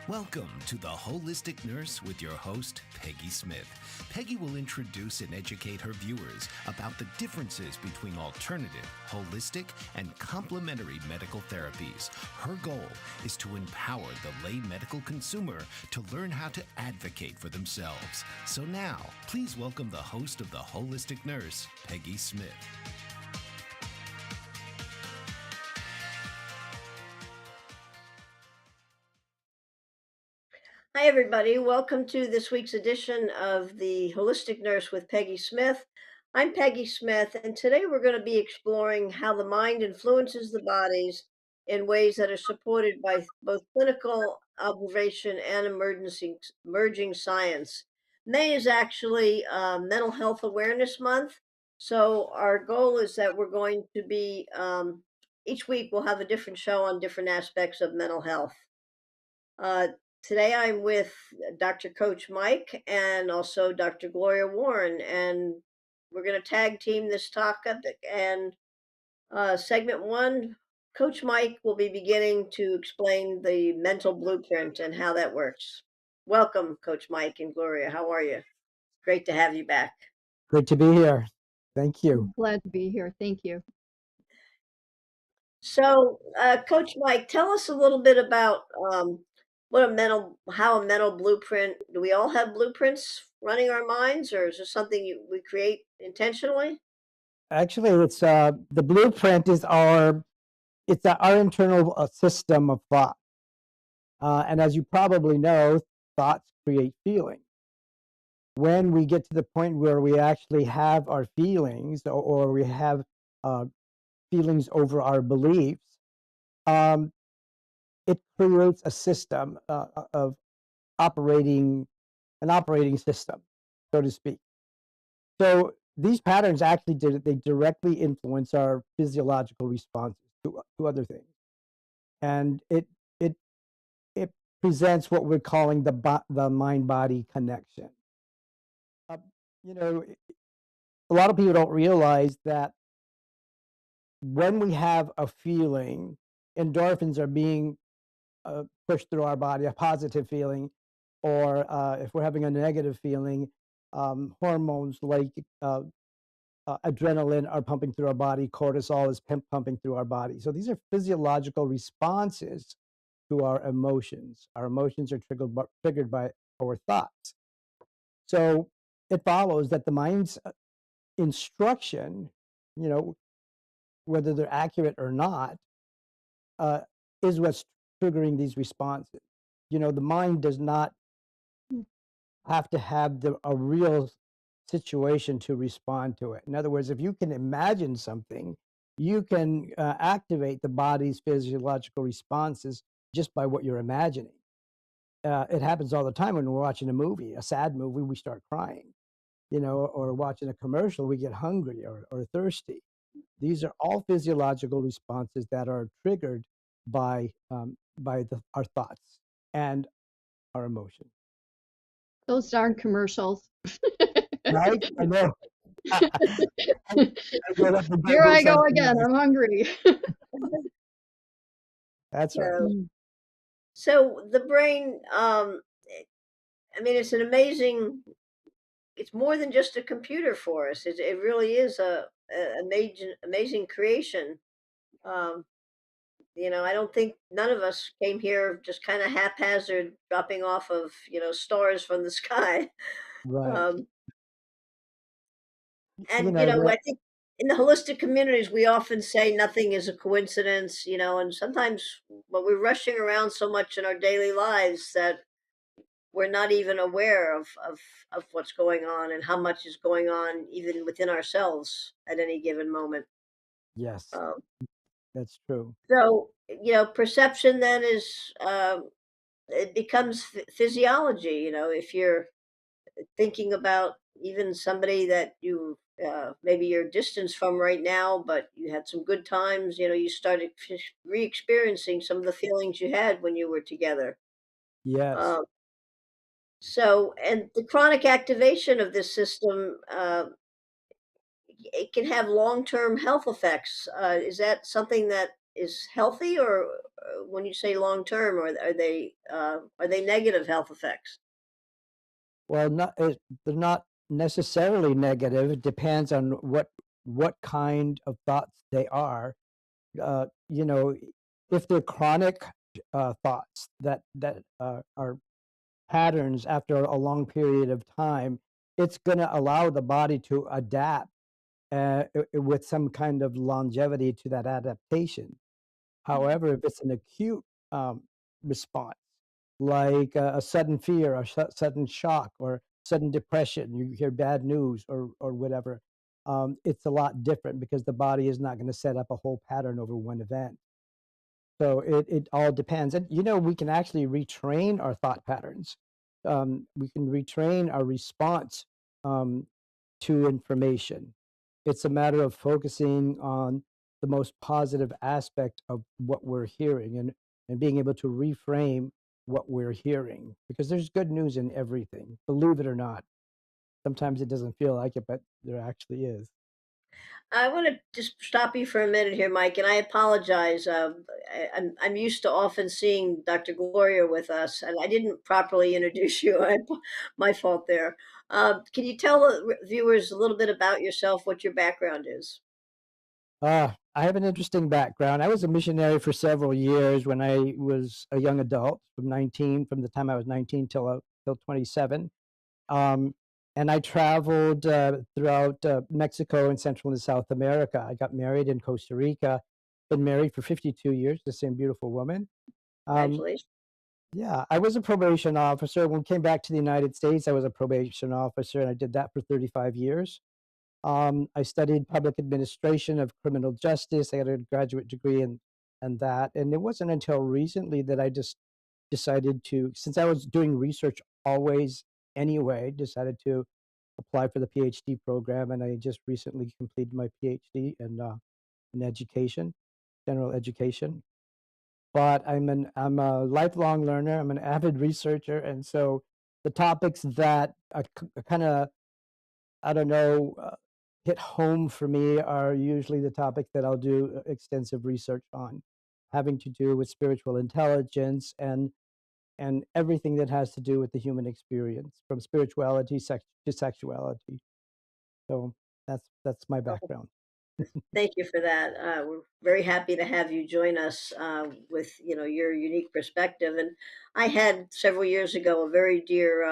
Welcome to The Holistic Nurse with your host, Peggy Smith. Peggy will introduce and educate her viewers about the differences between alternative, holistic, and complementary medical therapies. Her goal is to empower the lay medical consumer to learn how to advocate for themselves. So now, please welcome the host of The Holistic Nurse, Peggy Smith. Hi, everybody. Welcome to this week's edition of The Holistic Nurse with Peggy Smith. I'm Peggy Smith, and today we're going to be exploring how the mind influences the bodies in ways that are supported by both clinical observation and emerging science. May is actually Mental Health Awareness Month, so our goal is that we're going to be each week we'll have a different show on different aspects of mental health. Uh, Today I'm with Dr. Coach Mike and also Dr. Gloria Warren, and we're going to tag team this topic. And segment one, Coach Mike will be beginning to explain the mental blueprint and how that works. Welcome, Coach Mike and Gloria. How are you? Great to have you back. Good to be here. Thank you. Glad to be here. Thank you. So, Coach Mike, tell us a little bit about how a mental blueprint. Do we all have blueprints running our minds, or is this something we create intentionally? Actually, it's the blueprint is our internal system of thought, and as you probably know, thoughts create feeling. When we get to the point where we actually have our feelings, or we have uh, feelings over our beliefs, um, it creates a system of operating an operating system, so to speak. So these patterns actually they directly influence our physiological responses to other things, and it it presents what we're calling the mind body connection. Uh, you know, a lot of people don't realize that when we have a feeling, endorphins are being pushed through our body, a positive feeling, or if we're having a negative feeling, hormones like adrenaline are pumping through our body, cortisol is pumping through our body. So these are physiological responses to our emotions. Our emotions are triggered by our thoughts. So it follows that the mind's instruction, you know, whether they're accurate or not, uh, is what's triggering these responses. You know, the mind does not have to have a real situation to respond to it. In other words, if you can imagine something, you can activate the body's physiological responses just by what you're imagining. It happens all the time when we're watching a movie, a sad movie, we start crying, you know, or watching a commercial, we get hungry or thirsty. These are all physiological responses that are triggered by our thoughts and our emotions. Those darn commercials. Right? I know. I get up and Here do I go something again. nice. I'm hungry. That's right. So the brain, I mean, it's more than just a computer for us. It really is a amazing creation. Um, I don't think none of us came here just kind of haphazard, dropping off of, stars from the sky. Right. Um, You and, know I that. think in the holistic communities, we often say nothing is a coincidence, and sometimes when we're rushing around so much in our daily lives that we're not even aware of what's going on and how much is going on even within ourselves at any given moment. Yes, Um, that's true. so, perception then it becomes physiology. If you're thinking about even somebody that you maybe you're distance from right now, but you had some good times, you started re-experiencing some of the feelings you had when you were together. Yes. Um, and the chronic activation of this system, it can have long-term health effects. Is that something that is healthy, or when you say long term, are they negative health effects? Well, they're not necessarily negative. It depends on what kind of thoughts they are. You know, if they're chronic thoughts that are patterns after a long period of time, it's going to allow the body to adapt with some kind of longevity to that adaptation. However, if it's an acute response, like a sudden fear, or sudden shock, or sudden depression, you hear bad news, or whatever, it's a lot different because the body is not going to set up a whole pattern over one event. So it all depends. And we can actually retrain our thought patterns. We can retrain our response um, to information. It's a matter of focusing on the most positive aspect of what we're hearing, and being able to reframe what we're hearing, because there's good news in everything, believe it or not. Sometimes it doesn't feel like it, but there actually is. I want to just stop you for a minute here, Mike, and I apologize. I'm used to often seeing Dr. Gloria with us, and I didn't properly introduce you. My fault there. Can you tell the viewers a little bit about yourself, what your background is? I have an interesting background. I was a missionary for several years when I was a young adult, from the time I was 19 till 27. Um, and I traveled throughout Mexico and Central and South America. I got married in Costa Rica, been married for 52 years, the same beautiful woman. Um, Congratulations. yeah, I was a probation officer. When we came back to the United States, I was a probation officer, and I did that for 35 years. I studied public administration of criminal justice. I got a graduate degree in that. And it wasn't until recently that I just decided to, since I was doing research always anyway, decided to apply for the PhD program. And I just recently completed my PhD in education, general education. But I'm a lifelong learner. I'm an avid researcher. And so the topics that kind of, I don't know, hit home for me are usually the topics that I'll do extensive research on, having to do with spiritual intelligence and everything that has to do with the human experience, from spirituality to sexuality. So that's my background. Thank you for that. We're very happy to have you join us with your unique perspective. And I had several years ago a very dear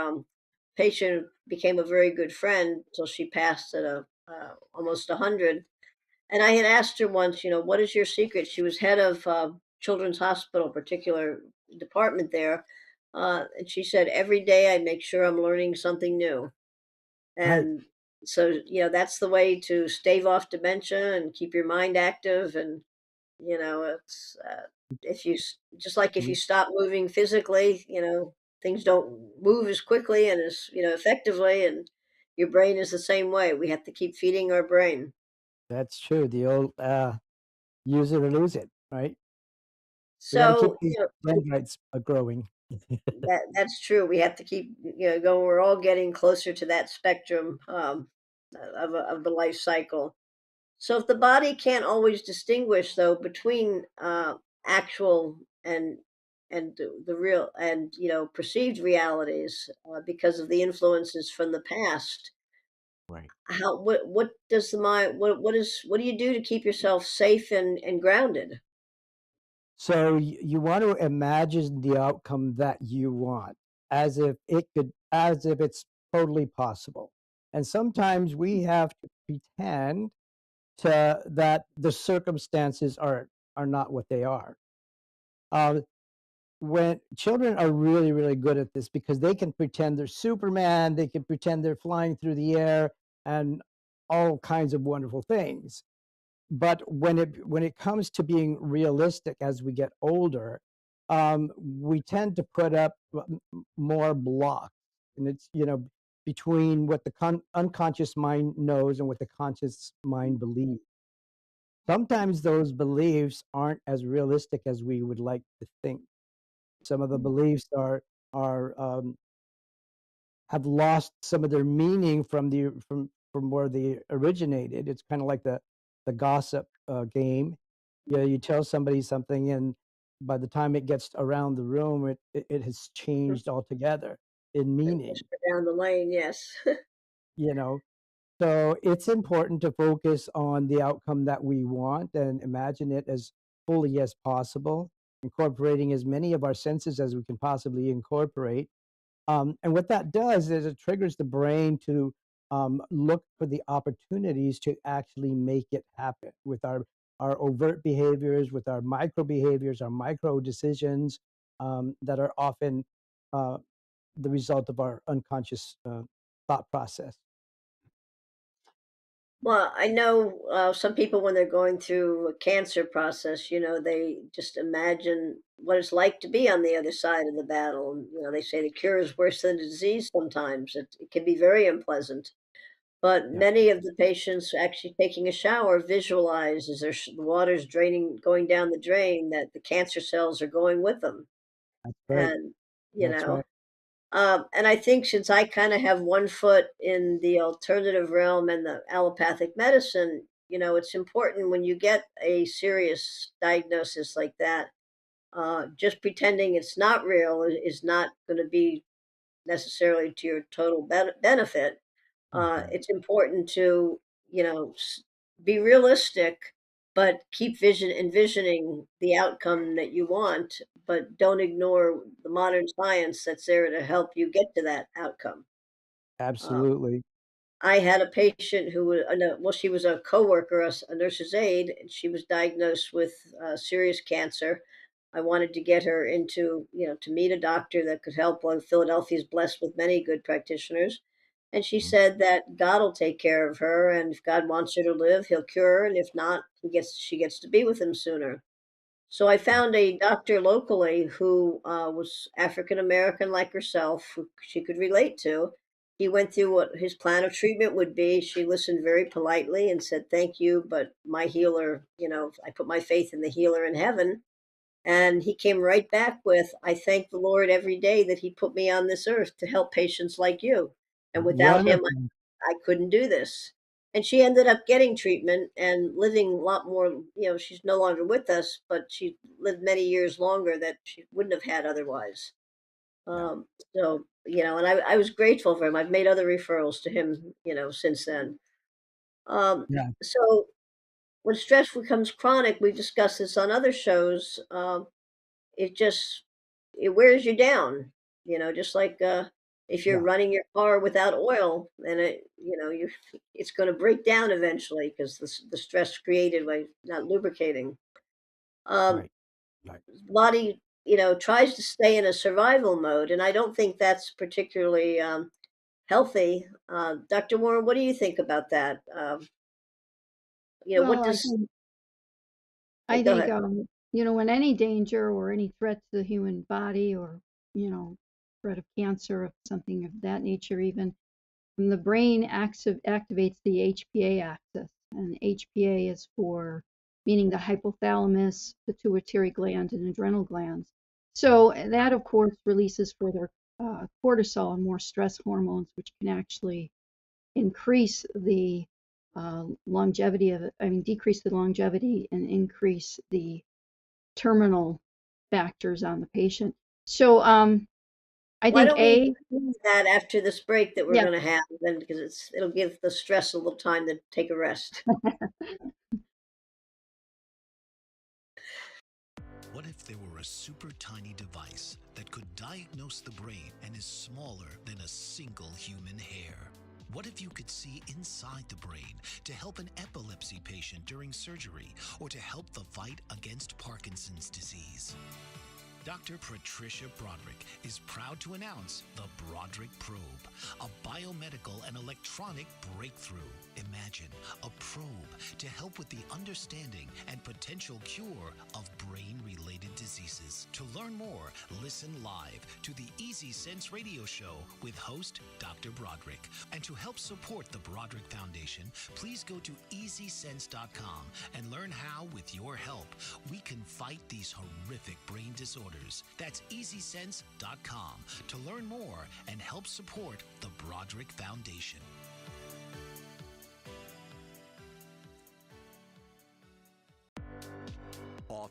patient, became a very good friend until she passed at almost 100. And I had asked her once, what is your secret? She was head of Children's Hospital, particular department there, and she said, every day I make sure I'm learning something new. Right. And so, that's the way to stave off dementia and keep your mind active. And, it's if you just like if you Mhm. stop moving physically, things don't move as quickly and as, effectively. And your brain is the same way. We have to keep feeding our brain. That's true. The old use it or lose it, right? We got to keep So, these dendrites growing. that's true. We have to keep, going. We're all getting closer to that spectrum of the life cycle. So if the body can't always distinguish though between actual and the real and perceived realities because of the influences from the past, Right. how what does the mind what do you do to keep yourself safe and grounded? So you want to imagine the outcome that you want, as if it's totally possible. And sometimes we have to pretend that the circumstances are not what they are. Uh, when children are really, really good at this, because they can pretend they're Superman, they can pretend they're flying through the air, and all kinds of wonderful things. But when it comes to being realistic as we get older, we tend to put up more blocks, and it's between what the unconscious mind knows and what the conscious mind believes. Sometimes those beliefs aren't as realistic as we would like to think. Some of the beliefs are have lost some of their meaning from where they originated. It's kind of like the gossip game. You tell somebody something, and by the time it gets around the room, it has changed altogether in meaning, Down the lane, yes. you know? So it's important to focus on the outcome that we want and imagine it as fully as possible, incorporating as many of our senses as we can possibly incorporate. And what that does is it triggers the brain to look for the opportunities to actually make it happen with our overt behaviors, with our micro behaviors, our micro decisions that are often uh, the result of our unconscious thought process. Well, I know some people when they're going through a cancer process, they just imagine what it's like to be on the other side of the battle. And, they say the cure is worse than the disease sometimes. It can be very unpleasant. But Yeah, many of the patients actually taking a shower visualize as the water's draining, going down the drain, that the cancer cells are going with them. that's right. And, you That's know, right. and I think since I kind of have one foot in the alternative realm and the allopathic medicine, it's important when you get a serious diagnosis like that. Just pretending it's not real is not going to be necessarily to your total benefit. Mhm. It's important to, be realistic, but keep envisioning the outcome that you want, but don't ignore the modern science that's there to help you get to that outcome. Uh, Absolutely. I had a patient who was, no, well, she was a coworker, a nurse's aide, and she was diagnosed with serious cancer. I wanted to get her into, to meet a doctor that could help. Well, Philadelphia is blessed with many good practitioners. And she Mhm. said that God will take care of her, and if God wants her to live, He'll cure her, and if not, she gets to be with Him sooner. So I found a doctor locally who was African American like herself, who she could relate to. He went through what his plan of treatment would be. She listened very politely and said, "Thank you, but my healer, I put my faith in the healer in heaven." And he came right back with, "I thank the Lord every day that He put me on this earth to help patients like you. And without Him, Wonderful. I couldn't do this." And she ended up getting treatment and living a lot more. She's no longer with us, but she lived many years longer that she wouldn't have had otherwise. Yeah. So, and I was grateful for him. I've made other referrals to him, since then. Um, Yeah. so when stress becomes chronic, we've discussed this on other shows. It just it wears you down, just like if you're Yeah. running your car without oil, then it's going to break down eventually because the stress created by not lubricating. Um, Right. Right. the body, tries to stay in a survival mode, and I don't think that's particularly healthy. Dr. Warren, what do you think about that? What Well, does I go think, ahead? when any danger or any threat to the human body or, threat of cancer or something of that nature, even the brain activates the HPA axis, and HPA is for meaning the hypothalamus, pituitary gland, and adrenal glands. So that, of course, releases further cortisol and more stress hormones, which can actually increase the longevity of it. I mean, decrease the longevity and increase the terminal factors on the patient. So I Why think don't we do that after this break that we're yeah, going to have, then because it'll give the stress a little time to take a rest. What if there were a super tiny device that could diagnose the brain and is smaller than a single human hair? What if you could see inside the brain to help an epilepsy patient during surgery or to help the fight against Parkinson's disease? Dr. Patricia Broderick is proud to announce the Broderick Probe, a biomedical and electronic breakthrough. Imagine a probe to help with the understanding and potential cure of brain-related diseases. To learn more, listen live to the Easy Sense radio show with host Dr. Broderick. And to help support the Broderick Foundation, please go to EasySense.com and learn how, with your help, we can fight these horrific brain disorders. That's EasySense.com to learn more and help support the Broderick Foundation.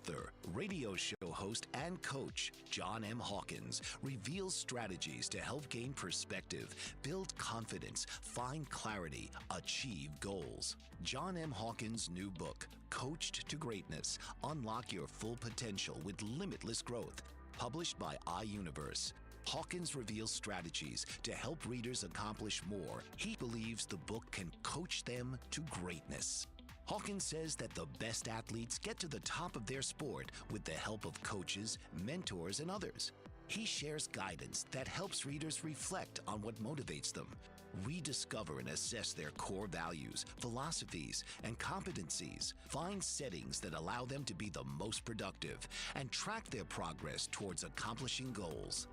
author, radio show host, and coach, John M. Hawkins, reveals strategies to help gain perspective, build confidence, find clarity, achieve goals. John M. Hawkins' new book, Coached to Greatness: Unlock Your Full Potential with Limitless Growth, published by iUniverse. Hawkins reveals strategies to help readers accomplish more. He believes the book can coach them to greatness. Hawkins says that the best athletes get to the top of their sport with the help of coaches, mentors, and others. He shares guidance that helps readers reflect on what motivates them, rediscover and assess their core values, philosophies, and competencies, find settings that allow them to be the most productive, and track their progress towards accomplishing goals.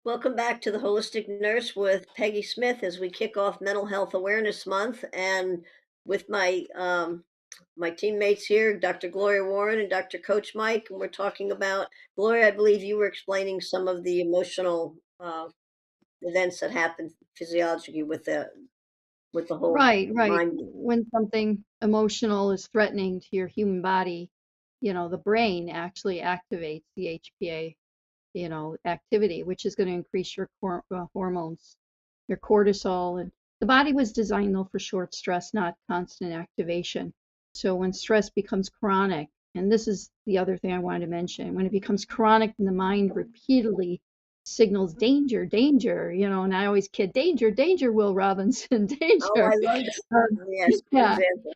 Welcome back to the Holistic Nurse with Peggy Smith as we kick off Mental Health Awareness Month, and with my teammates here, Dr. Gloria Warren and Dr. Coach Mike, and we're talking about, Gloria, I believe you were explaining some of the emotional events that happen physiologically with the whole Right, right. mind. When something emotional is threatening to your human body, the brain actually activates the HPA, activity, which is going to increase your hormones, your cortisol. And the body was designed, though, for short stress, not constant activation. So when stress becomes chronic, and this is the other thing I wanted to mention, when it becomes chronic and the mind repeatedly signals danger, danger, and I always kid, danger, danger, Will Robinson, Oh, danger. I love that. Um, Yes, good yeah, example.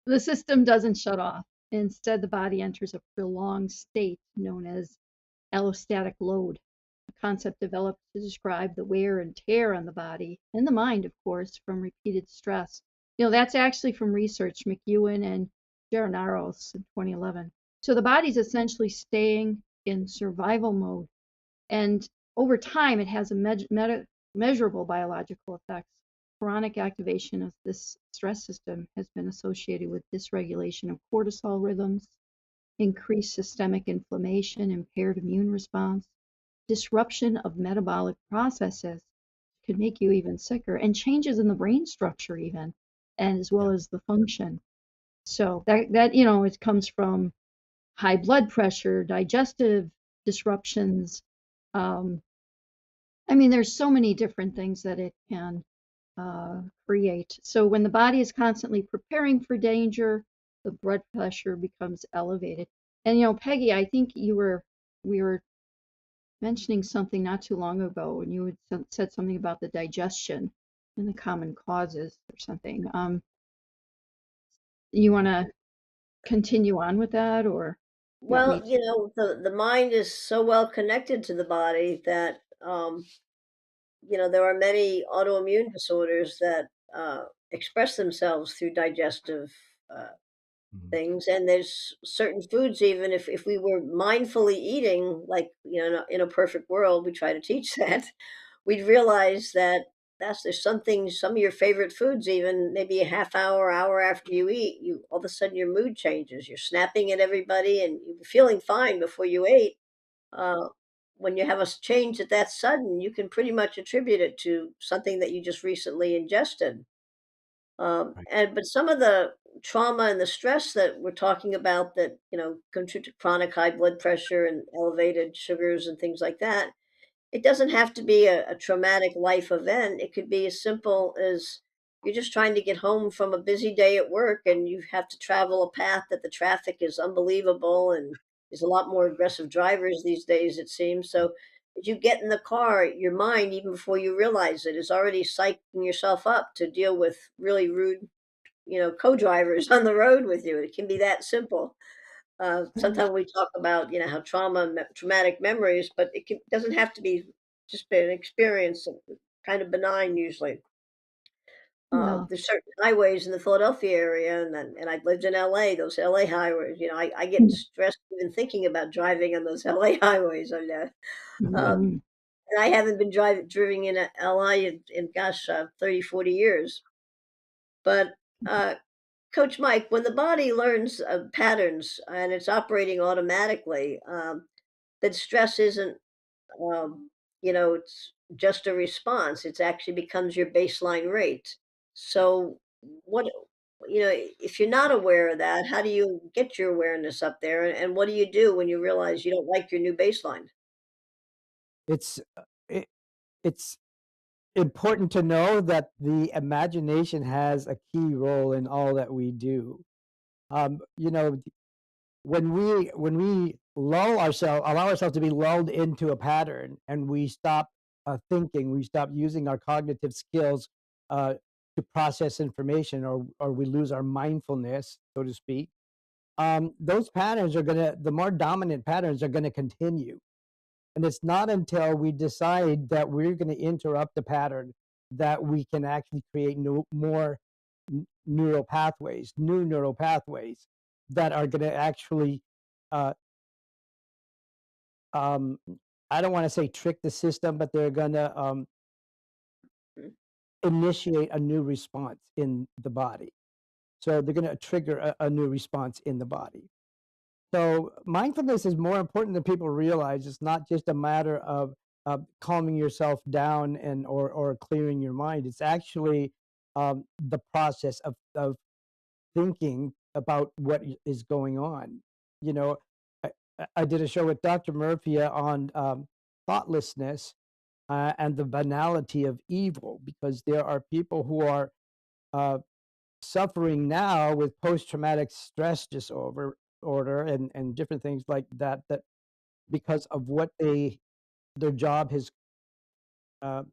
the system doesn't shut off. Instead, the body enters a prolonged state known as allostatic load, a concept developed to describe the wear and tear on the body and the mind, of course, from repeated stress. That's actually from research, McEwen and Geranaros in 2011. So the body's essentially staying in survival mode, and over time, it has a measurable biological effects. Chronic activation of this stress system has been associated with dysregulation of cortisol rhythms, increased systemic inflammation, impaired immune response, disruption of metabolic processes could make you even sicker, and changes in the brain structure even, and as well Yeah. as the function. So that it comes from high blood pressure, digestive disruptions. Um, there's so many different things that it can create. So when the body is constantly preparing for danger, the blood pressure becomes elevated. And Peggy, I think we were mentioning something not too long ago, and you had said something about the digestion and the common causes or something. You want to continue on with that, or you want me Well, to? the mind is so well connected to the body that there are many autoimmune disorders that express themselves through digestive uh, Mhm. things, and there's certain foods, even if we were mindfully eating, like, in a perfect world, we try to teach that, we'd realize that there's some of your favorite foods, even maybe a half hour after you eat, you all of a sudden your mood changes, you're snapping at everybody and you're feeling fine before you ate. uh, when you have a change that sudden, you can pretty much attribute it to something that you just recently ingested. Right. But some of the trauma and the stress that we're talking about that contribute to chronic high blood pressure and elevated sugars and things like that, it doesn't have to be a traumatic life event. It could be as simple as you're just trying to get home from a busy day at work and you have to travel a path that the traffic is unbelievable, and there's a lot more aggressive drivers these days, it seems. So as you get in the car, your mind, even before you realize it, is already psyching yourself up to deal with really rude, co-drivers on the road with you. It can be that simple. Sometimes we talk about, how traumatic memories, but doesn't have to be just an experience, kind of benign usually. Yeah. There's certain highways in the Philadelphia area, and I've lived in LA. Those LA highways, I get Mm, stressed even thinking about driving on those LA highways. Um, mm, and I haven't been driving in LA in gosh, 30, 40 years. But uh, Coach Mike, when the body learns patterns and it's operating automatically, then stress isn't um, it's just a response. It's actually becomes your baseline rate. So, what, if you're not aware of that, how do you get your awareness up there? And what do you do when you realize you don't like your new baseline? It's it, it's important to know that the imagination has a key role in all that we do. You know, when we allow ourselves to be lulled into a pattern, and we stop thinking, we stop using our cognitive skills uh, to process information, or we lose our mindfulness, so to speak. Those patterns are gonna the more dominant patterns are gonna continue, and it's not until we decide that we're gonna interrupt the pattern that we can actually create more new neural pathways that are gonna actually uh, um, I don't want to say trick the system, but they're gonna Mm. initiate a new response in the body. So they're gonna trigger a new response in the body. So mindfulness is more important than people realize. It's not just a matter of calming yourself down or clearing your mind. It's actually the process of thinking about what is going on. You know, I, I did a show with Dr. Murphy on thoughtlessness and the banality of evil, because there are people who are uh, suffering now with post-traumatic stress disorder and different things like that, that because of what their job has uh,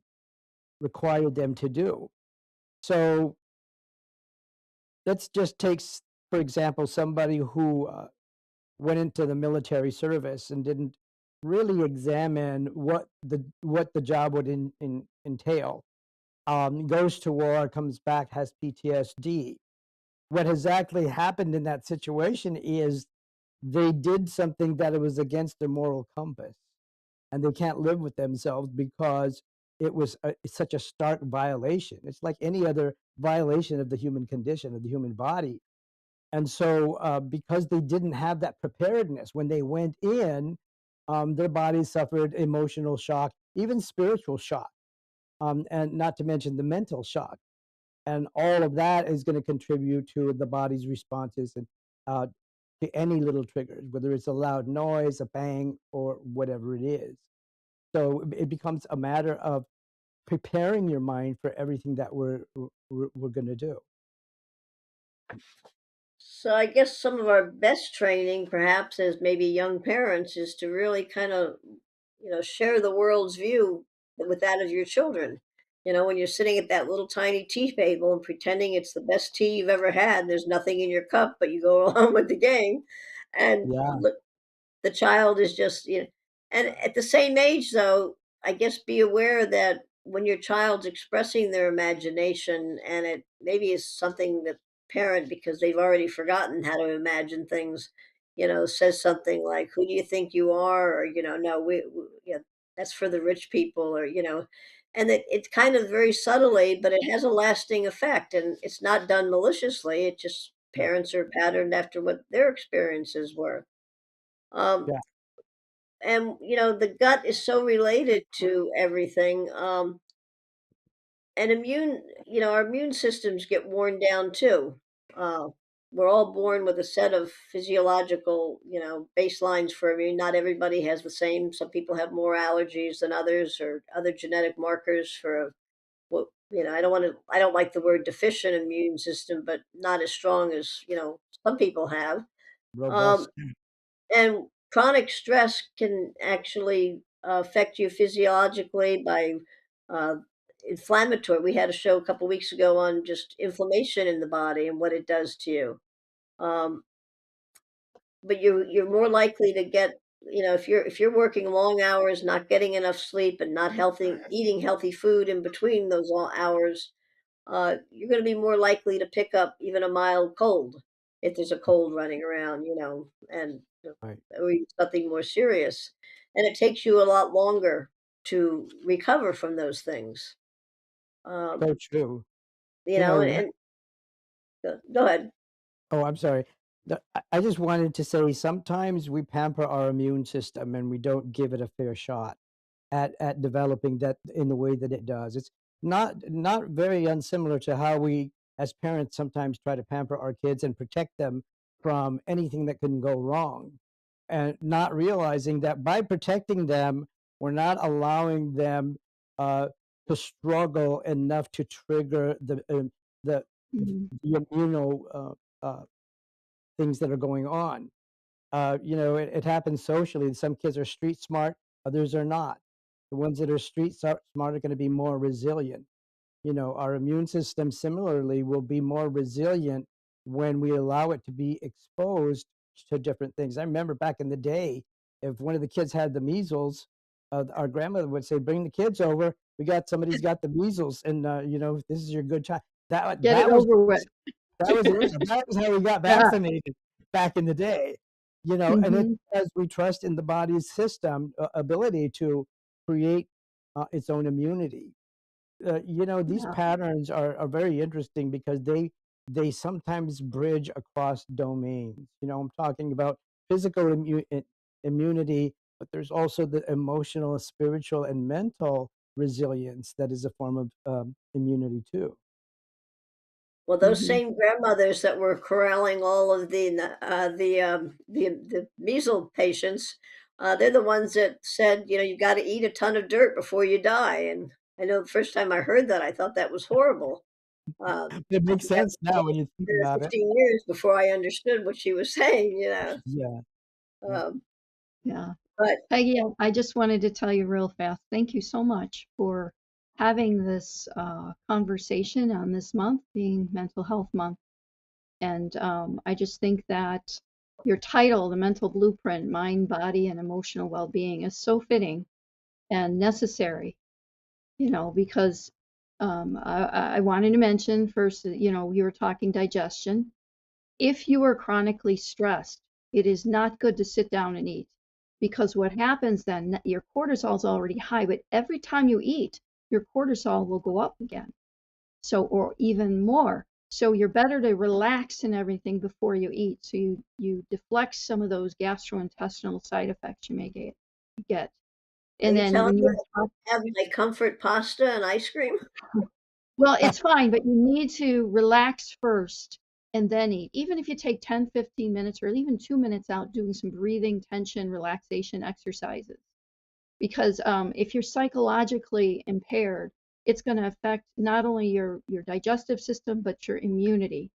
required them to do. So let's just take, for example, somebody who went into the military service and didn't really examine what the job would entail. Goes to war, comes back, has PTSD. What has actually happened in that situation is they did something that it was against their moral compass, and they can't live with themselves because it was such a stark violation. It's like any other violation of the human condition, of the human body. And so, because they didn't have that preparedness when they went in, their bodies suffered emotional shock, even spiritual shock, and not to mention the mental shock. And all of that is going to contribute to the body's responses and uh, to any little triggers, whether it's a loud noise, a bang, or whatever it is. So it becomes a matter of preparing your mind for everything that we're going to do. So I guess some of our best training, perhaps as maybe young parents, is to really kind of, share the world's view with that of your children. When you're sitting at that little tiny tea table and pretending it's the best tea you've ever had, there's nothing in your cup, but you go along with the game, and Yeah, look, the child is just, and at the same age, though, I guess be aware that when your child's expressing their imagination, and it maybe is something that parent, because they've already forgotten how to imagine things, says something like, "Who do you think you are?" Or, "No, that's for the rich people," or, and it's kind of very subtly, but it has a lasting effect, and it's not done maliciously. It just parents are patterned after what their experiences were. Um, yeah, and the gut is so related to everything. And our immune systems get worn down too. Uh, we're all born with a set of physiological, baselines for immune. Not everybody has the same. Some people have more allergies than others, or other genetic markers for what, I don't like the word deficient immune system, but not as strong as, some people have. Um, robust. and chronic stress can actually affect you physiologically by uh, inflammatory. We had a show a couple weeks ago on just inflammation in the body and what it does to you. Um, but you're more likely to get, if you're working long hours, not getting enough sleep, and not healthy, eating healthy food in between those hours, you're going to be more likely to pick up even a mild cold if there's a cold running around, and Right. or even something more serious. And it takes you a lot longer to recover from those things. Um, So true. you You know, know, and go ahead. oh, I'm sorry. I just wanted to say sometimes we pamper our immune system and we don't give it a fair shot. at developing that in the way that it does. It's not very unsimilar to how we as parents sometimes try to pamper our kids and protect them from anything that can go wrong, and not realizing that by protecting them, we're not allowing them to struggle enough to trigger the Mhm. the things that are going on. It happens socially. Some kids are street smart, others are not. The ones that are smart are going to be more resilient. Our immune system similarly will be more resilient when we allow it to be exposed to different things. I remember back in the day, if one of the kids had the measles, our grandmother would say, "Bring the kids over. Somebody's got the measles, and this is your good time." That Get it that was over with. that was how we got Yeah. vaccinated back in the day. And it's Mhm. because we trust in the body's system ability to create its own immunity. These Yeah. patterns are very interesting because they sometimes bridge across domains. I'm talking about physical immunity, but there's also the emotional, spiritual, and mental resilience that is a form of immunity too. Well, those Mhm. same grandmothers that were corralling all of the measles patients, they're the ones that said, you got to eat a ton of dirt before you die. And I know the first time I heard that, I thought that was horrible. It I makes think I sense was now when you think 10 or about it. 15 years before I understood what she was saying. Yeah, yeah. Um, Yeah. but Peggy, I just wanted to tell you real fast, thank you so much for having this conversation on this month being Mental Health Month. And I just think that your title, The Mental Blueprint, Mind, Body, and Emotional Well-Being, is so fitting and necessary, because I wanted to mention first, you were talking digestion. If you are chronically stressed, it is not good to sit down and eat, because what happens then, your cortisol is already high, but every time you eat, your cortisol will go up again. So, or even more. So you're better to relax and everything before you eat. So you deflect some of those gastrointestinal side effects you may get. are And you then telling when me you I can't have my comfort pasta and ice cream? well, it's fine, but you need to relax first and then eat. Even if you take 10, 15 minutes or even 2 minutes out doing some breathing, tension, relaxation exercises. Because if you're psychologically impaired, it's going to affect not only your digestive system, but your immunity.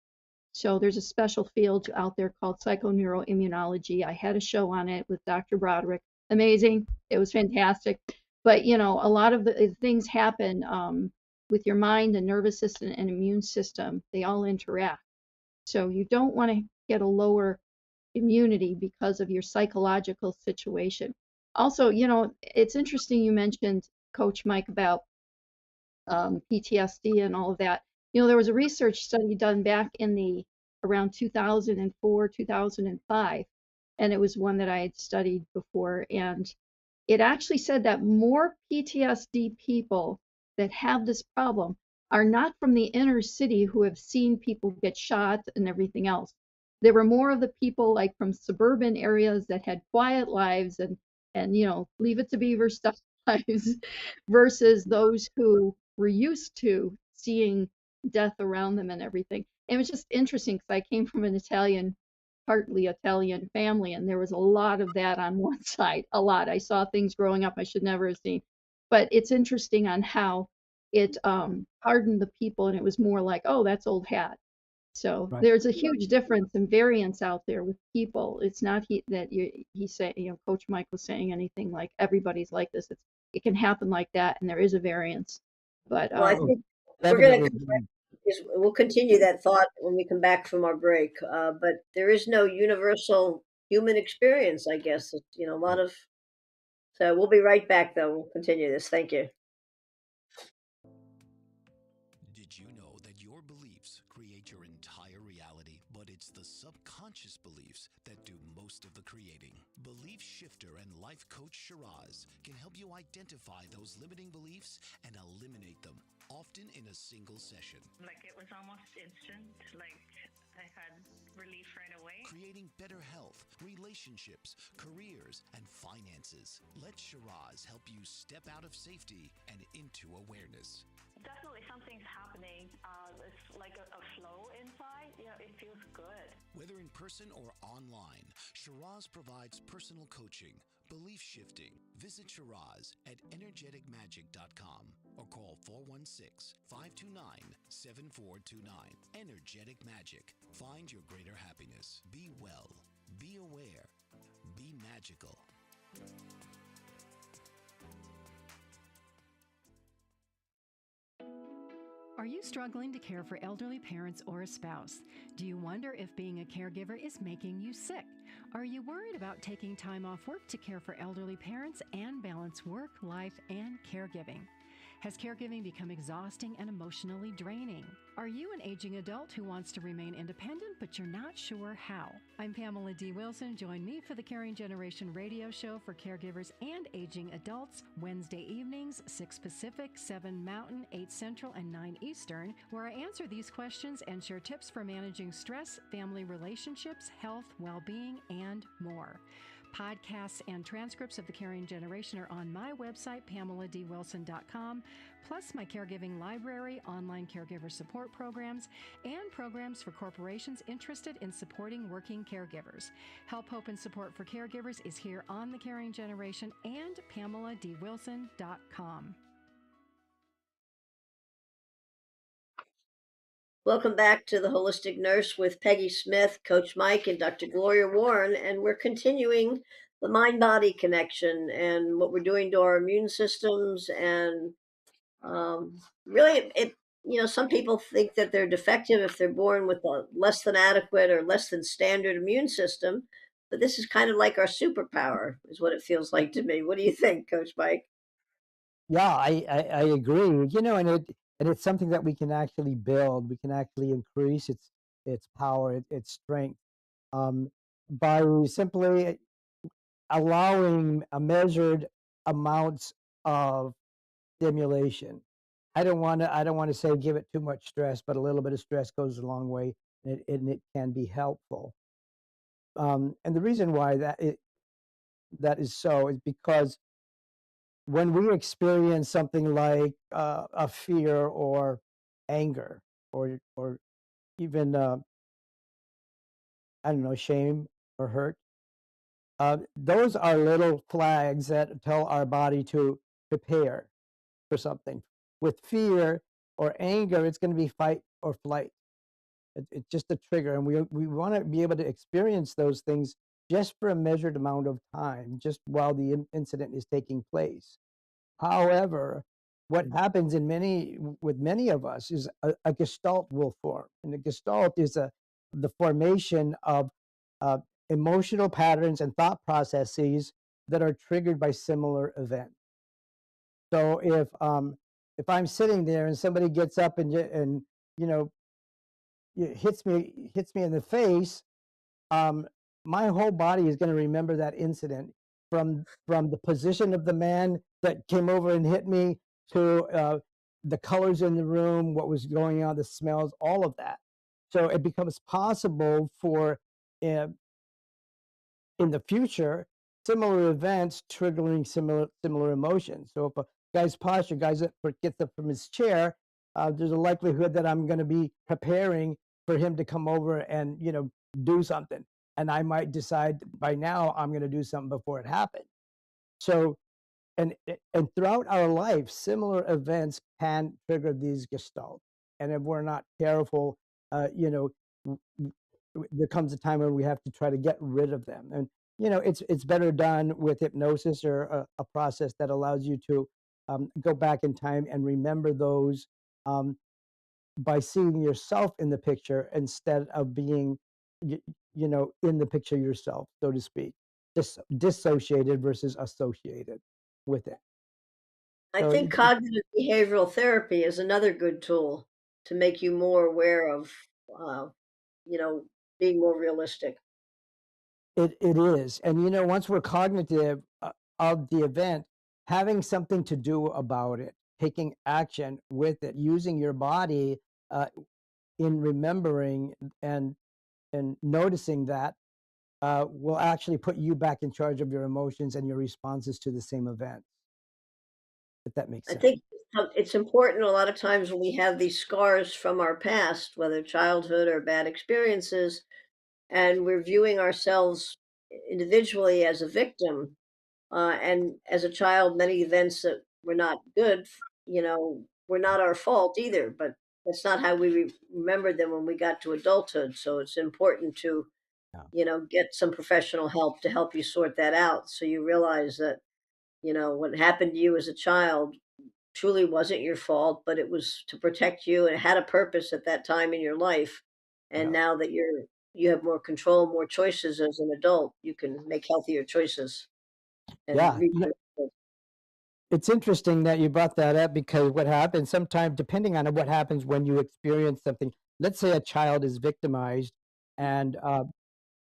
So there's a special field out there called psychoneuroimmunology. I had a show on it with Dr. Broderick. Amazing. It was fantastic. But a lot of the things happen with your mind and nervous system and immune system. They all interact. So you don't want to get a lower immunity because of your psychological situation. Also, it's interesting you mentioned, Coach Mike, about PTSD and all of that. There was a research study done back in the around 2004, 2005, and it was one that I had studied before, and it actually said that more PTSD people that have this problem are not from the inner city who have seen people get shot and everything else. There were more of the people like from suburban areas that had quiet lives and leave it to beaver stuff lives versus those who were used to seeing death around them and everything. It was just interesting because I came from an partly Italian family, and there was a lot of that on one side. A lot. I saw things growing up I should never have seen. But it's interesting on how it hardened the people, and it was more like, oh, that's old hat. So Right. there's a huge difference and variance out there with people. It's not he said, Coach Mike was saying anything like everybody's like this. It can happen like that, and there is a variance. But Well, I Oh, think we're going to definitely. we'll continue that thought when we come back from our break. But there is no universal human experience, I guess. A lot of. So we'll be right back, though. We'll continue this. Thank you. Did you know that your beliefs create your entire reality, but it's the subconscious beliefs that do most of the creating? Belief shifter and life coach Shiraz can help you identify those limiting beliefs and eliminate them, often in a single session. Like it was almost instant. Like I had relief right away. Creating better health, relationships, careers, and finances. Let Shiraz help you step out of safety and into awareness. Definitely something's happening. It's like a flow inside. It feels good. Whether in person or online, Shiraz provides personal coaching, belief shifting. Visit Shiraz at energeticmagic.com or call 416-529-7429. Energetic Magic. Find your greater happiness. Be well. Be aware. Be magical. Are you struggling to care for elderly parents or a spouse? Do you wonder if being a caregiver is making you sick? Are you worried about taking time off work to care for elderly parents and balance work, life, and caregiving? Has caregiving become exhausting and emotionally draining? Are you an aging adult who wants to remain independent, but you're not sure how? I'm Pamela D. Wilson. Join me for the Caring Generation radio show for caregivers and aging adults, Wednesday evenings, 6 Pacific, 7 Mountain, 8 Central, and 9 Eastern, where I answer these questions and share tips for managing stress, family relationships, health, well-being, and more. Podcasts and transcripts of the Caring Generation are on my website, PamelaDWilson.com, plus my caregiving library, online caregiver support programs, and programs for corporations interested in supporting working caregivers. Help, hope, and support for caregivers is here on the Caring Generation and PamelaDWilson.com. Welcome back to the Holistic Nurse with Peggy Smith, Coach Mike, and Dr. Gloria Warren, and we're continuing the mind-body connection and what we're doing to our immune systems. And really, some people think that they're defective if they're born with a less than adequate or less than standard immune system, but this is kind of like our superpower, is what it feels like to me. What do you think, Coach Mike? Yeah, I agree. And it's something that we can actually build. We can actually increase its power, its strength, um, by simply allowing a measured amounts of stimulation. I don't want to say give it too much stress, but a little bit of stress goes a long way, and it can be helpful. And the reason why that is so is because when we experience something like a fear or anger or even I don't know, shame or hurt, those are little flags that tell our body to prepare for something. With fear or anger, it's going to be fight or flight. It's just a trigger, and we want to be able to experience those things just for a measured amount of time, just while the incident is taking place. However, what happens with many of us is a gestalt will form, and a gestalt is the formation of uh, emotional patterns and thought processes that are triggered by similar events. So if I'm sitting there and somebody gets up and you know hits me in the face, um, my whole body is going to remember that incident from the position of the man that came over and hit me to the colors in the room, what was going on, the smells, all of that. So it becomes possible for uh, in the future similar events triggering similar emotions. So if a guy's posture, gets up from his chair, there's a likelihood that I'm going to be preparing for him to come over and do something, and I might decide by now I'm going to do something before it happens. So and throughout our life, similar events can trigger these gestalt, and if we're not careful, there comes a time when we have to try to get rid of them. And it's better done with hypnosis or a process that allows you to go back in time and remember those by seeing yourself in the picture instead of being in the picture yourself, so to speak, dissociated versus associated with it. I So think cognitive behavioral therapy is another good tool to make you more aware of, uh, being more realistic. it is. And once we're cognitive of the event, having something to do about it, taking action with it, using your body in remembering and and noticing that will actually put you back in charge of your emotions and your responses to the same event, if that makes I sense. think it's important a lot of times when we have these scars from our past, whether childhood or bad experiences, and we're viewing ourselves individually as a victim. And as a child, many events that were not good, were not our fault either. But that's not how we remembered them when we got to adulthood. So it's important to, Yeah. get some professional help to help you sort that out. So you realize that, what happened to you as a child truly wasn't your fault, but it was to protect you, and it had a purpose at that time in your life. And Yeah. now that you have more control, more choices as an adult, you can make healthier choices and Yeah. reap Yeah. the rewards. It's interesting that you brought that up because what happens sometimes, depending on what happens when you experience something, let's say a child is victimized and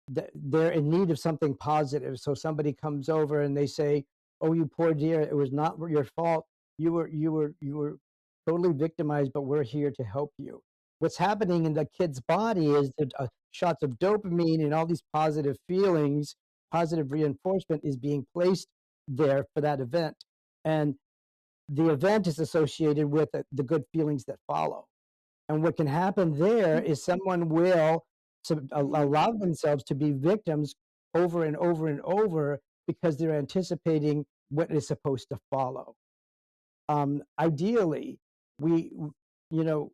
they're in need of something positive. So somebody comes over and they say, "Oh, you poor dear, it was not your fault. You were totally victimized, but we're here to help you." What's happening in the kid's body is that shots of dopamine and all these positive feelings, positive reinforcement is being placed there for that event, and the event is associated with the good feelings that follow. And what can happen there is someone will allow themselves to be victims over and over and over because they're anticipating what is supposed to follow. Ideally, you know,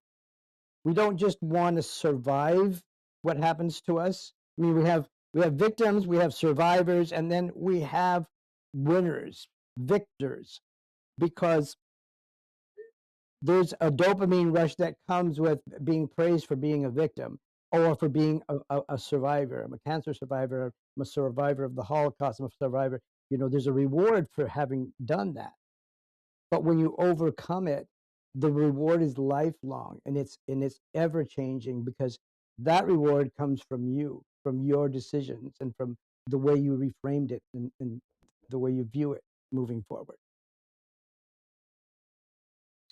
we don't just want to survive what happens to us. I mean, we have victims, we have survivors, and then we have winners, victors, because there's a dopamine rush that comes with being praised for being a victim or for being a survivor. I'm a cancer survivor. I'm a survivor of the Holocaust. I'm a survivor. There's a reward for having done that. But when you overcome it, the reward is lifelong and it's ever changing because that reward comes from you, from your decisions, and from the way you reframed it and the way you view it moving forward.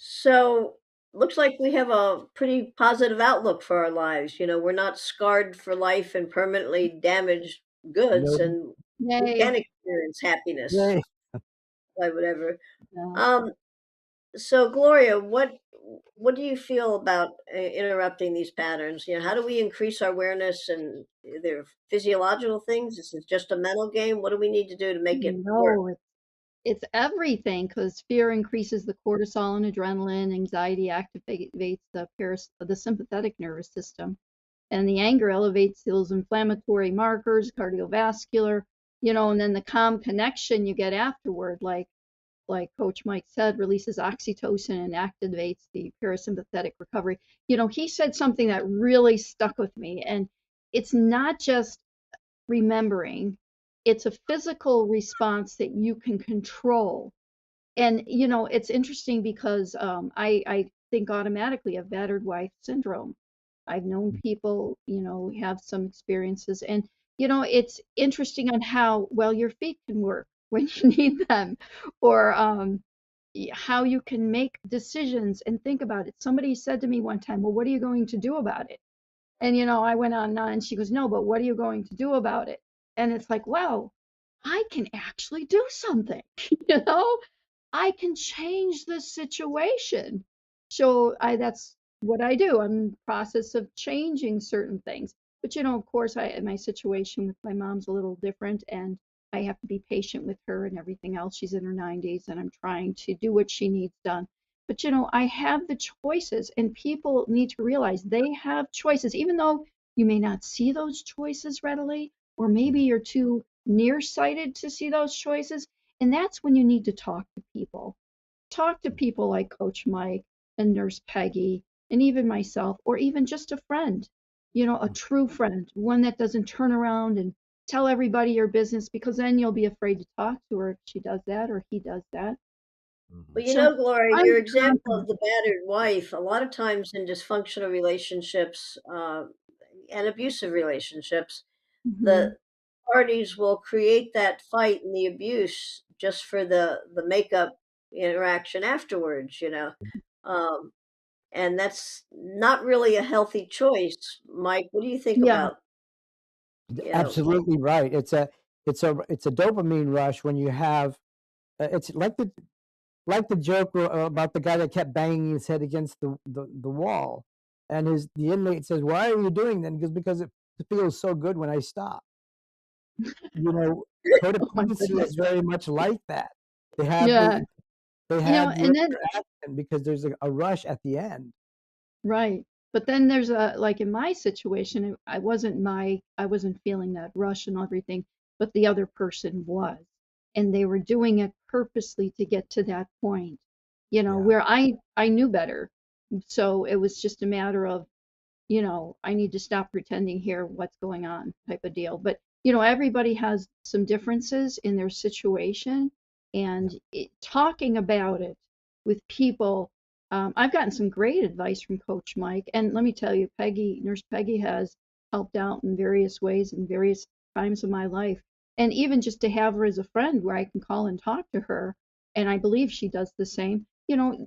So looks like we have a pretty positive outlook for our lives. We're not scarred for life and permanently damaged goods, No, and we Yay. can experience happiness yay. by whatever. Yeah. Um, so Gloria, what do you feel about interrupting these patterns? How do we increase our awareness, and their physiological things? Is it just a mental game? What do we need to do to make it work? No, it's everything because fear increases the cortisol and adrenaline. Anxiety activates the sympathetic nervous system, and the anger elevates those inflammatory markers, cardiovascular, and then the calm connection you get afterward, like Coach Mike said, releases oxytocin and activates the parasympathetic recovery. He said something that really stuck with me, and it's not just remembering, it's a physical response that you can control. And it's interesting because I think automatically of battered wife syndrome. I've known people have some experiences, and it's interesting on how well your feet can work when you need them, or how you can make decisions and think about it. Somebody said to me one time, well, what are you going to do about it? And I went on and on, and she goes, no, but what are you going to do about it? And it's like, wow, I can actually do something. you know I can change the situation. So that's what I do. I'm in the process of changing certain things. But of course, my situation with my mom's a little different, and I have to be patient with her and everything else. She's in her 90s, and I'm trying to do what she needs done. But I have the choices, and people need to realize they have choices, even though you may not see those choices readily, or maybe you're too nearsighted to see those choices. And that's when you need to talk to people. Talk to people like Coach Mike and Nurse Peggy and even myself, or even just a friend, a true friend, one that doesn't turn around and tell everybody your business, because then you'll be afraid to talk to her if she does that or he does that. Well, So Gloria, I'm your example of confident. the battered wife, a lot of times in dysfunctional relationships, and abusive relationships, Hmm. the parties will create that fight and the abuse just for the makeup interaction afterwards. Um, and that's not really a healthy choice. Mike, what do you think Yeah, about? Yeah. Absolutely right. It's a dopamine rush when you have it's like the joke about the guy that kept banging his head against the wall, and the inmate says, "Why are you doing that?" He goes, "Because it feels so good when I stop." You know, Oh my codependency goodness. is very much like that. They have Yeah. the they have the And then interaction because there's a rush at the end. right. But then there's like in my situation, I wasn't feeling that rush and everything, but the other person was. And they were doing it purposely to get to that point, Yeah. where I knew better. So it was just a matter of, I need to stop pretending here what's going on type of deal. But, everybody has some differences in their situation Yeah. and talking about it with people. I've gotten some great advice from Coach Mike. And let me tell you, Nurse Peggy has helped out in various ways in various times of my life. And even just to have her as a friend where I can call and talk to her. And I believe she does the same. You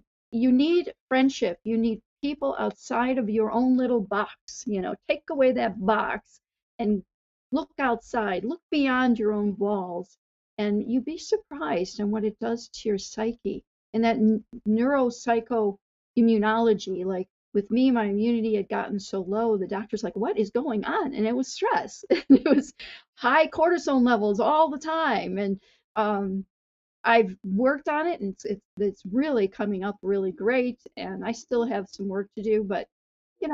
need friendship. You need people outside of your own little box. Take away that box and look outside, look beyond your own walls, and you'd be surprised on what it does to your psyche. And that neuropsychoimmunology, like with me, my immunity had gotten so low, the doctor's like, what is going on? And it was stress. It was high cortisol levels all the time. And I've worked on it, and it's really coming up really great. And I still have some work to do, but you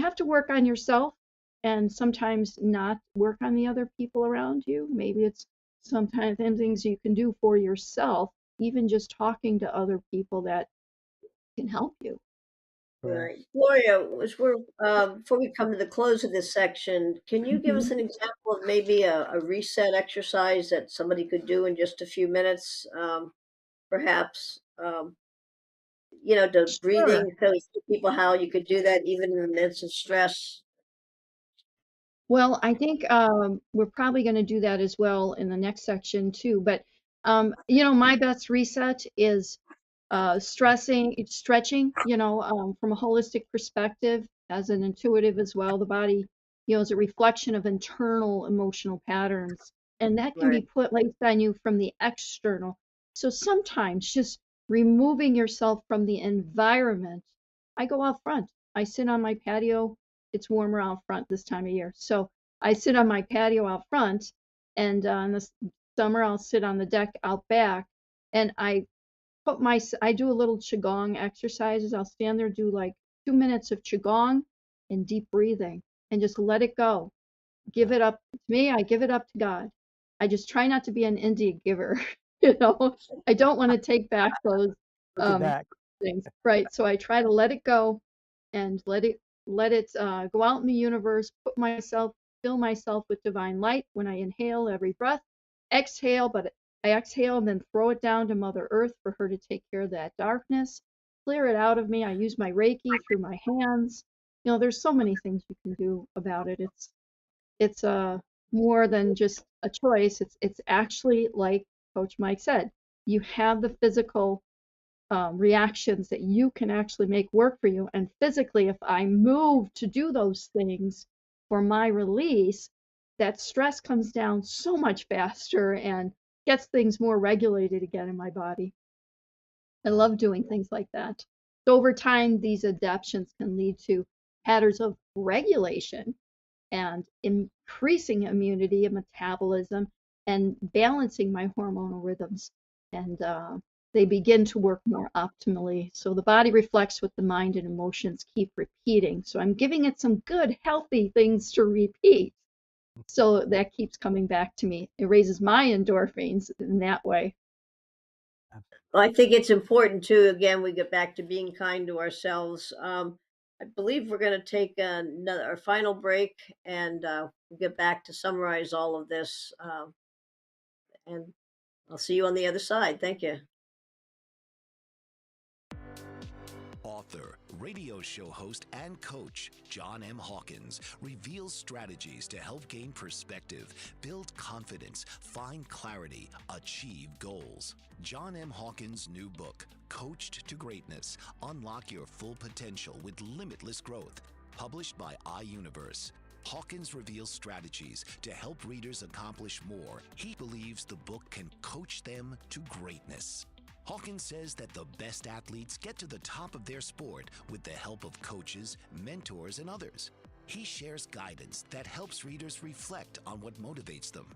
have to work on yourself, and sometimes not work on the other people around you. Maybe it's sometimes things you can do for yourself, even just talking to other people that can help you. Correct. Right. Gloria, before we come to the close of this section, can you give us Mhm. an example of maybe a reset exercise that somebody could do in just a few minutes? Perhaps, the Sure. breathing, so people how you could do that even in the midst of stress. Well, I think we're probably going to do that as well in the next section too. But my best reset is stretching. From a holistic perspective, as an intuitive as well. The body, is a reflection of internal emotional patterns, and that can be Right. placed on you from the external. So sometimes just removing yourself from the environment. I go out front. I sit on my patio. It's warmer out front this time of year. So I sit on my patio out front, and in the summer I'll sit on the deck out back, and I do a little qigong exercises. I'll stand there, do like 2 minutes of qigong and deep breathing, and just let it go. Give Yeah. it up to me. I give it up to God. I just try not to be an India giver. you know, I don't want to take back those Look at um, that. things, right? So I try to let it go and let it go out in the universe. Fill myself with divine light when I inhale every breath. Exhale, but I exhale and then throw it down to Mother Earth for her to take care of that darkness. Clear it out of me. I use my Reiki through my hands. There's so many things you can do about it. It's more than just a choice. It's actually like Coach Mike said. You have the physical reactions that you can actually make work for you. And physically, if I move to do those things for my release, that stress comes down so much faster and gets things more regulated again in my body. I Yeah. love doing things like that. So over time, these adaptations can lead to patterns of regulation and increasing immunity and metabolism and balancing my hormonal rhythms. And they begin to work more optimally. So the body reflects what the mind and emotions keep repeating. So I'm giving it some good, healthy things to repeat. So that keeps coming back to me. It raises my endorphins in that way. Well, I think it's important too. Again, we get back to being kind to ourselves. I believe we're going to take our final break, and we'll get back to summarize all of this. And I'll see you on the other side. Thank you. Author, radio show host, and coach John M. Hawkins reveals strategies to help gain perspective, build confidence, find clarity, achieve goals. John M. Hawkins' new book, Coached to Greatness: Unlock Your Full Potential with Limitless Growth, published by iUniverse. Hawkins reveals strategies to help readers accomplish more. He believes the book can coach them to greatness. Hawkins says that the best athletes get to the top of their sport with the help of coaches, mentors, and others. He shares guidance that helps readers reflect on what motivates them,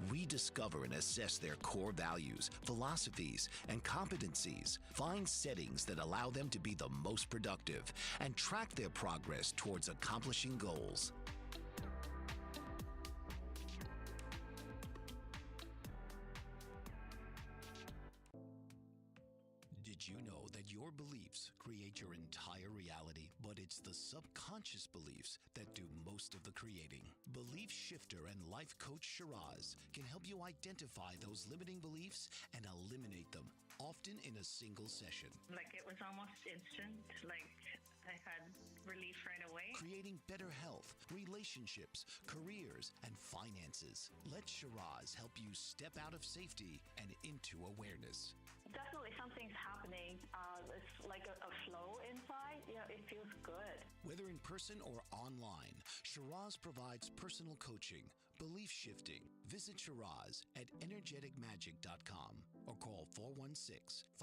rediscover and assess their core values, philosophies, and competencies, find settings that allow them to be the most productive, and track their progress towards accomplishing goals. Did you know that your beliefs create your entire reality, but it's the subconscious beliefs that do most of the creating? Belief shifter and life coach Shiraz can help you identify those limiting beliefs and eliminate them, often in a single session. Like it was almost instant, like I had relief right away. Creating better health, relationships, careers, and finances. Let Shiraz help you step out of safety and into awareness. Definitely something's happening. It's like a flow inside. It feels good. Whether in person or online, Shiraz provides personal coaching, belief shifting. Visit Shiraz at energeticmagic.com or call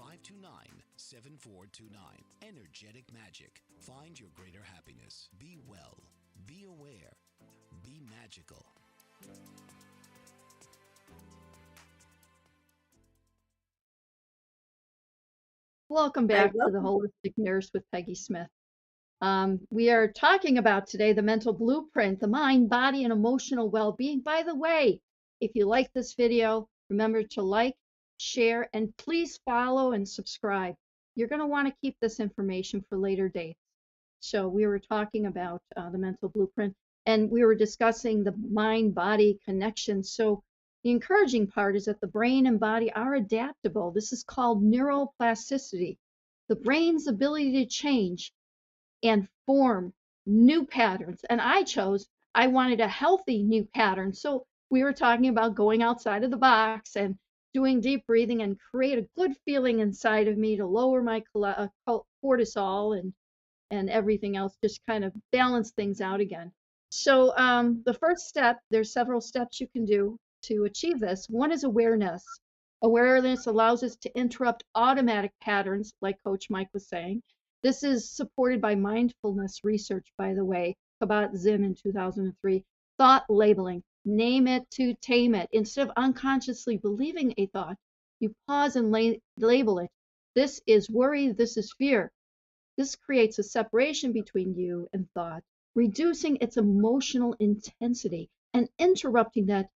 416-529-7429. Energetic Magic. Find your greater happiness. Be well. Be aware. Be magical. Welcome back to the Holistic Nurse with Peggy Smith. We are talking about today the mental blueprint, the mind, body, and emotional well-being. By the way, if you like this video, remember to like, share, and please follow and subscribe. You're going to want to keep this information for later dates. So we were talking about the mental blueprint, and we were discussing the mind-body connection. So the encouraging part is that the brain and body are adaptable. This is called neuroplasticity, the brain's ability to change and form new patterns. And I wanted a healthy new pattern. So we were talking about going outside of the box and doing deep breathing and create a good feeling inside of me to lower my cortisol and everything else, just kind of balance things out again. So the first step, there's several steps you can do to achieve this. One is awareness. Awareness allows us to interrupt automatic patterns, like Coach Mike was saying. This is supported by mindfulness research, by the way, Kabat-Zinn in 2003. Thought labeling, name it to tame it. Instead of unconsciously believing a thought, you pause and label it. This is worry, this is fear. This creates a separation between you and thought, reducing its emotional intensity and interrupting that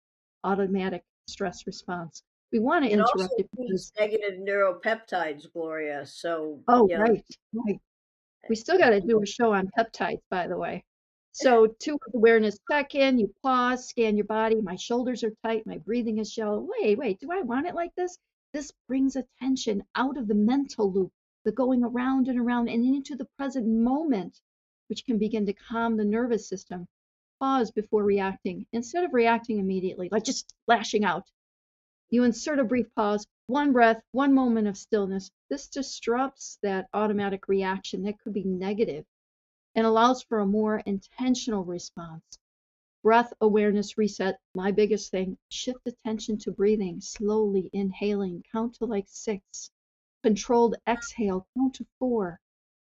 automatic stress response. We want to interrupt it because negative neuropeptides, Gloria. So right. We still got to do a show on peptides, by the way. So 2 awareness check-in, you pause, scan your body. My shoulders are tight, my breathing is shallow. Wait, do I want it like this? This brings attention out of the mental loop, the going around and around and into the present moment, which can begin to calm the nervous system. Pause before reacting. Instead of reacting immediately, like just lashing out, you insert a brief pause, 1 breath, 1 moment of stillness. This disrupts that automatic reaction that could be negative and allows for a more intentional response. Breath awareness reset, my biggest thing. Shift attention to breathing, slowly inhaling, count to like 6. Controlled exhale, count to 4.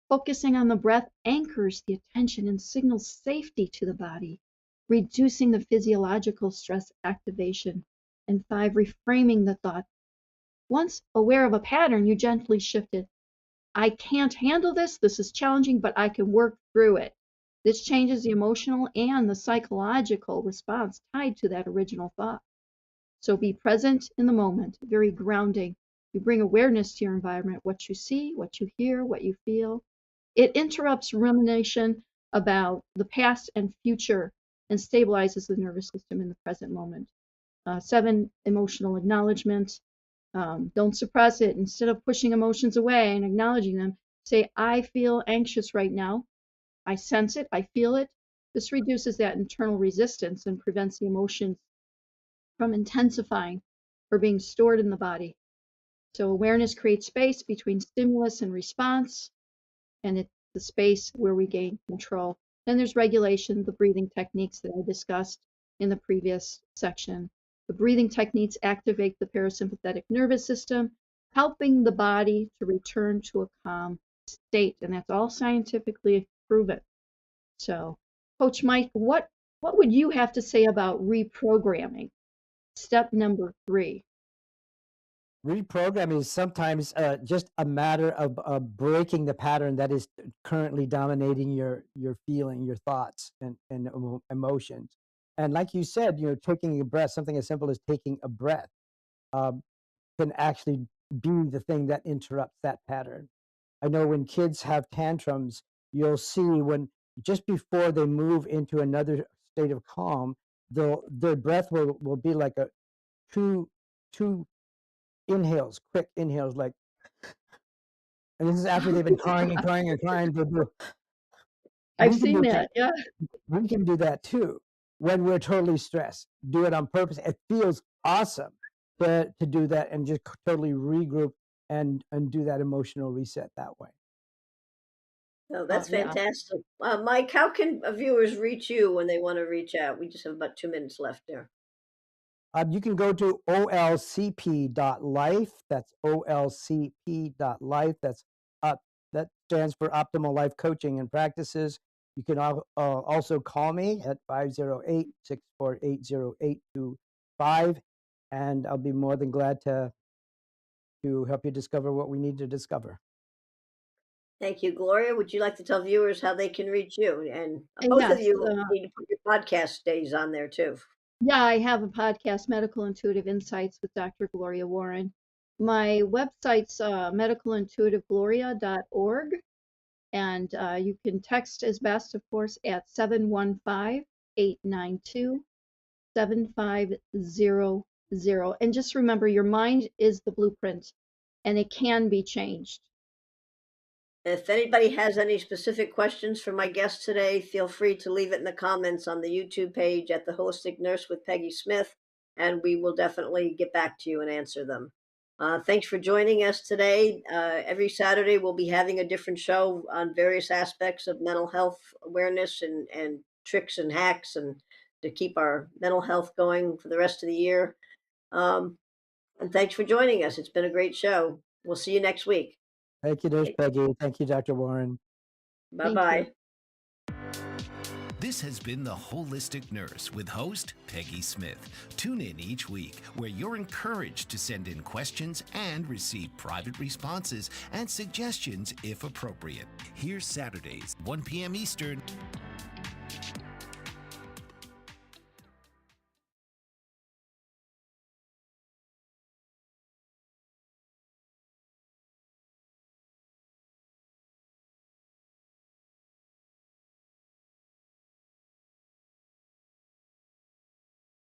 Focusing on the breath anchors the attention and signals safety to the body, reducing the physiological stress activation. And 5, reframing the thought. Once aware of a pattern, you gently shift it. I can't handle this. This is challenging, but I can work through it. This changes the emotional and the psychological response tied to that original thought. So be present in the moment, very grounding. You bring awareness to your environment, what you see, what you hear, what you feel. It interrupts rumination about the past and future and stabilizes the nervous system in the present moment. 7, emotional acknowledgement. Don't suppress it. Instead of pushing emotions away and acknowledging them, say, I feel anxious right now. I sense it. I feel it. This reduces that internal resistance and prevents the emotions from intensifying or being stored in the body. So awareness creates space between stimulus and response, and it's the space where we gain control. Then there's regulation, the breathing techniques that I discussed in the previous section. The breathing techniques activate the parasympathetic nervous system, helping the body to return to a calm state, and that's all scientifically proven. So, Coach Mike, what would you have to say about reprogramming? Step number 3. Reprogramming is sometimes just a matter of breaking the pattern that is currently dominating your feeling, your thoughts, and emotions. And like you said, taking a breath, something as simple as taking a breath, um, can actually be the thing that interrupts that pattern. I know when kids have tantrums, you'll see when just before they move into another state of calm, their breath will be like a two inhales, quick inhales, like, and this is after they've been crying and crying and crying. I've We can seen do that, yeah. we can do that too when we're totally stressed. Do it on purpose. It feels awesome to do that and just totally regroup and do that emotional reset that way. Oh, that's Yeah. fantastic. Mike, how can viewers reach you when they want to reach out? We just have about 2 minutes left there. You can go to olcp.life. That's olcp.life. That's that stands for Optimal Life Coaching and Practices. You can also call me at 508-648-0825, and I'll be more than glad to help you discover what we need to discover. Thank you, Gloria. Would you like to tell viewers how they can reach you? And And both of yes, you need to put your podcast days on there too. yeah, I have a podcast, Medical Intuitive Insights with Dr. Gloria Warren. My website's medicalintuitivegloria.org, and you can text as best, of course, at 715-892-7500. And just remember, your mind is the blueprint, and it can be changed. If anybody has any specific questions for my guest today, feel free to leave it in the comments on the YouTube page at The Holistic Nurse with Peggy Smith, and we will definitely get back to you and answer them. Thanks for joining us today. Every Saturday, we'll be having a different show on various aspects of mental health awareness and tricks and hacks and to keep our mental health going for the rest of the year. And thanks for joining us. It's been a great show. We'll see you next week. Thank you, Nurse Peggy. Thank you, Dr. Warren. Bye-bye. This has been The Holistic Nurse with host Peggy Smith. Tune in each week where you're encouraged to send in questions and receive private responses and suggestions if appropriate. Here's Saturdays, 1 p.m. Eastern.